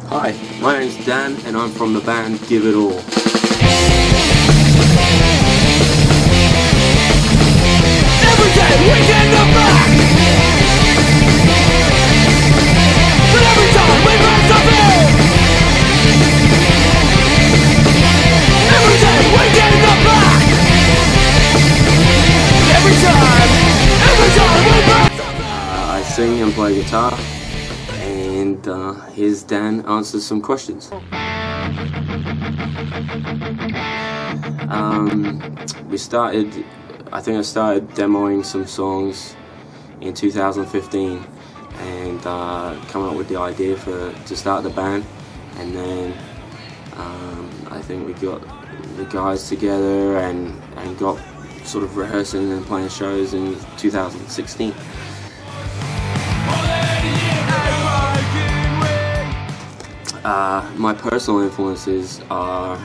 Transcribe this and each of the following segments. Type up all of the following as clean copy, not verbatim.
Hi, my name's Dan and I'm from the band Give It All. Every day we can go back, but every time we learn something. Every day we can go back, every time we learn something. I sing and play guitar, and here's Dan answers some questions. I think I started demoing some songs in 2015 and coming up with the idea to start the band, and then I think we got the guys together and got sort of rehearsing and playing shows in 2016. My personal influences are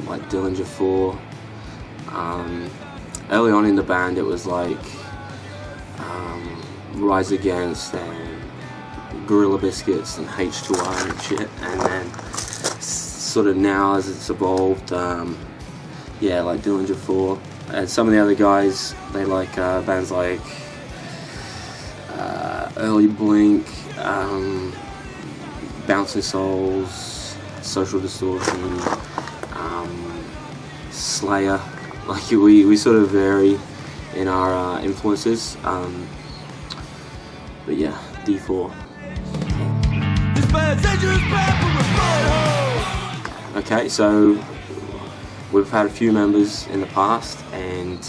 like Dillinger 4. Early on in the band it was like Rise Against and Gorilla Biscuits and H2O and shit, and then sort of now as it's evolved, yeah, like Dillinger 4. And some of the other guys, they like bands like early Blink, Bouncing Souls, Social Distortion, Slayer. Like we sort of vary in our influences, but yeah, D4. Okay, so we've had a few members in the past, and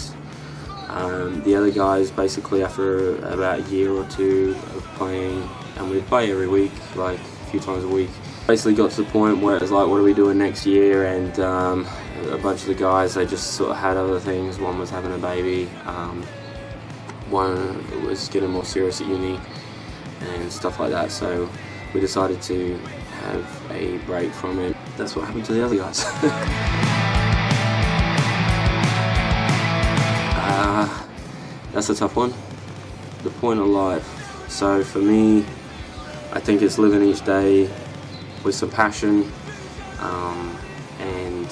the other guys basically after about a year or two of playing, and we'd play every week, like a few times a week. Basically got to the point where it was like, what are we doing next year? And a bunch of the guys, they just sort of had other things. One was having a baby, one was getting more serious at uni and stuff like that, so we decided to have a break from it. That's what happened to the other guys. That's a tough one. The point of life. So for me, I think it's living each day with some passion, and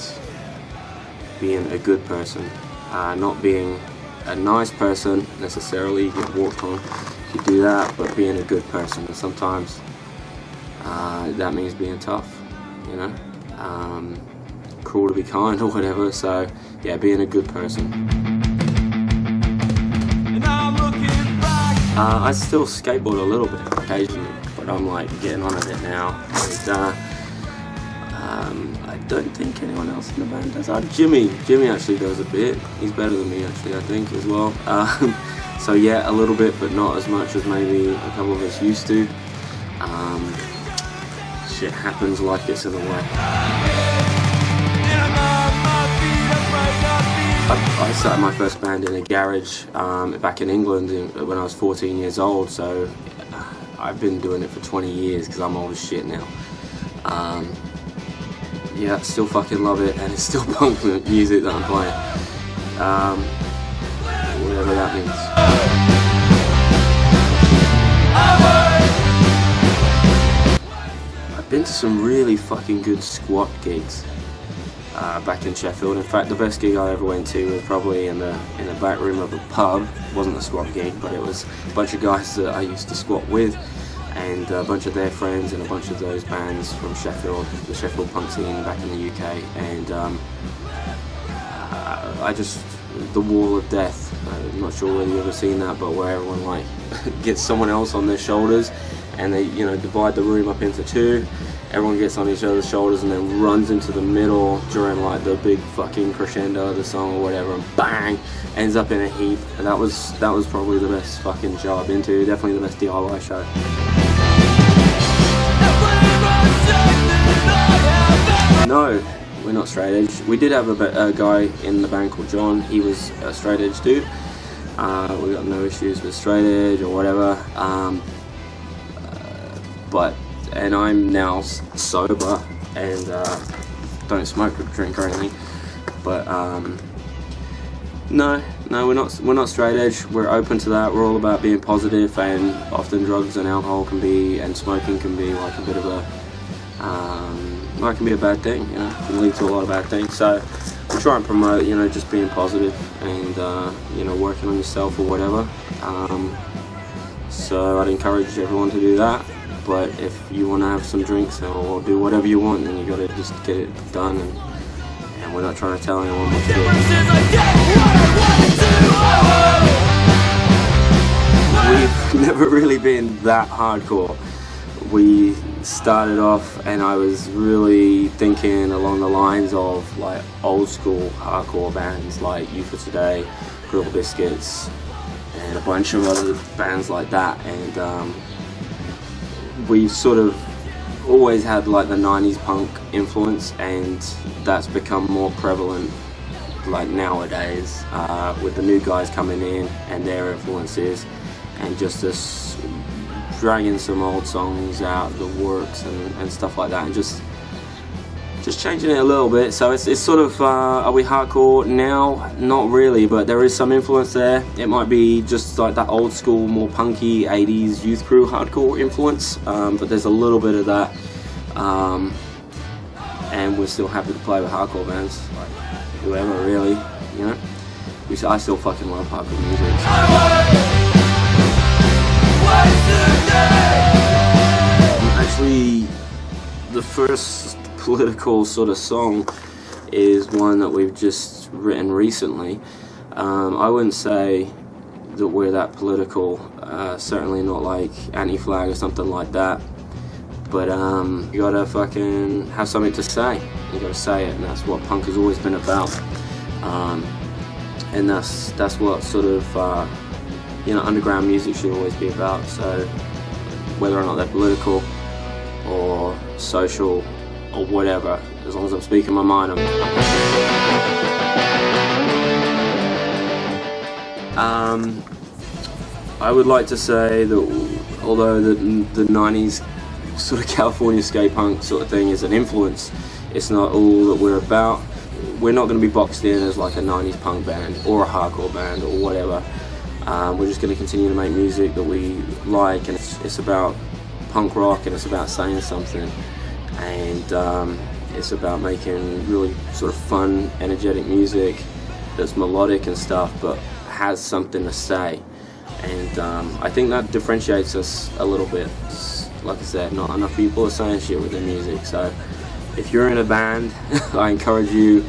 being a good person. Not being a nice person necessarily, you get walked on if you do that, but being a good person. And sometimes that means being tough, you know, cruel to be kind or whatever. So yeah, being a good person. I still skateboard a little bit occasionally, but I'm like getting on a bit now. And, I don't think anyone else in the band does. Jimmy actually does a bit. He's better than me actually, I think, as well. So yeah, a little bit, but not as much as maybe a couple of us used to. Shit happens, life gets in the way. I started my first band in a garage back in England when I was 14 years old, so I've been doing it for 20 years because I'm old as shit now. Yeah, I still fucking love it, and it's still punk music that I'm playing. Whatever that means. I've been to some really fucking good squat gigs back in Sheffield. In fact, the best gig I ever went to was probably in the back room of a pub. It wasn't a squat gig, but it was a bunch of guys that I used to squat with, and a bunch of their friends, and a bunch of those bands from Sheffield, the Sheffield punk scene back in the UK, and the Wall of Death. I'm not sure whether you've ever seen that, but where everyone like gets someone else on their shoulders, and they, you know, divide the room up into two. Everyone gets on each other's shoulders and then runs into the middle during like the big fucking crescendo of the song or whatever, and bang, ends up in a heap. And that was probably the best fucking show I've been to. Definitely the best DIY show. No, we're not straight edge. We did have a guy in the band called John. He was a straight edge dude. We got no issues with straight edge or whatever. And I'm now sober and don't smoke or drink or anything. But no, we're not straight edge. We're open to that. We're all about being positive, and often drugs and alcohol can be, and smoking can be like a bit of a That can be a bad thing, you know, it can lead to a lot of bad things. So we try and promote, you know, just being positive and, you know, working on yourself or whatever. So I'd encourage everyone to do that. But if you want to have some drinks or do whatever you want, then you got to just get it done. And we're not trying to tell anyone what to do. We've never really been that hardcore. We started off and I was really thinking along the lines of like old school hardcore bands like Youth for Today, Grill Biscuits, and a bunch of other bands like that. And we've sort of always had like the 90s punk influence, and that's become more prevalent like nowadays with the new guys coming in and their influences, and just this dragging some old songs out of the works and stuff like that, and just changing it a little bit. So it's sort of, are we hardcore now? Not really, but there is some influence there. It might be just like that old school, more punky 80s youth crew hardcore influence, but there's a little bit of that, and we're still happy to play with hardcore bands, like whoever really, you know. I still fucking love hardcore music. Actually, the first political sort of song is one that we've just written recently. I wouldn't say that we're that political, certainly not like anti-flag or something like that, but you gotta fucking have something to say. You gotta say it, and that's what punk has always been about. And that's what sort of you know, underground music should always be about. So whether or not they're political or social or whatever, as long as I'm speaking my mind. I would like to say that although the 90s sort of California skate punk sort of thing is an influence, it's not all that we're about. We're not going to be boxed in as like a 90s punk band or a hardcore band or whatever. We're just going to continue to make music that we like, and it's about punk rock, and it's about saying something, and it's about making really sort of fun, energetic music that's melodic and stuff, but has something to say. And I think that differentiates us a little bit. Like I said, not enough people are saying shit with their music. So if you're in a band, I encourage you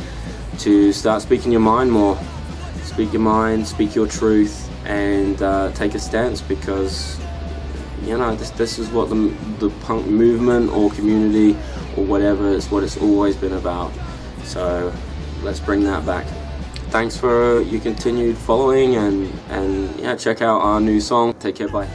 to start speaking your mind more. Speak your mind, speak your truth, and take a stance, because you know this is what the punk movement or community or whatever is what it's always been about. So let's bring that back. Thanks for your continued following, and yeah, check out our new song. Take care, bye.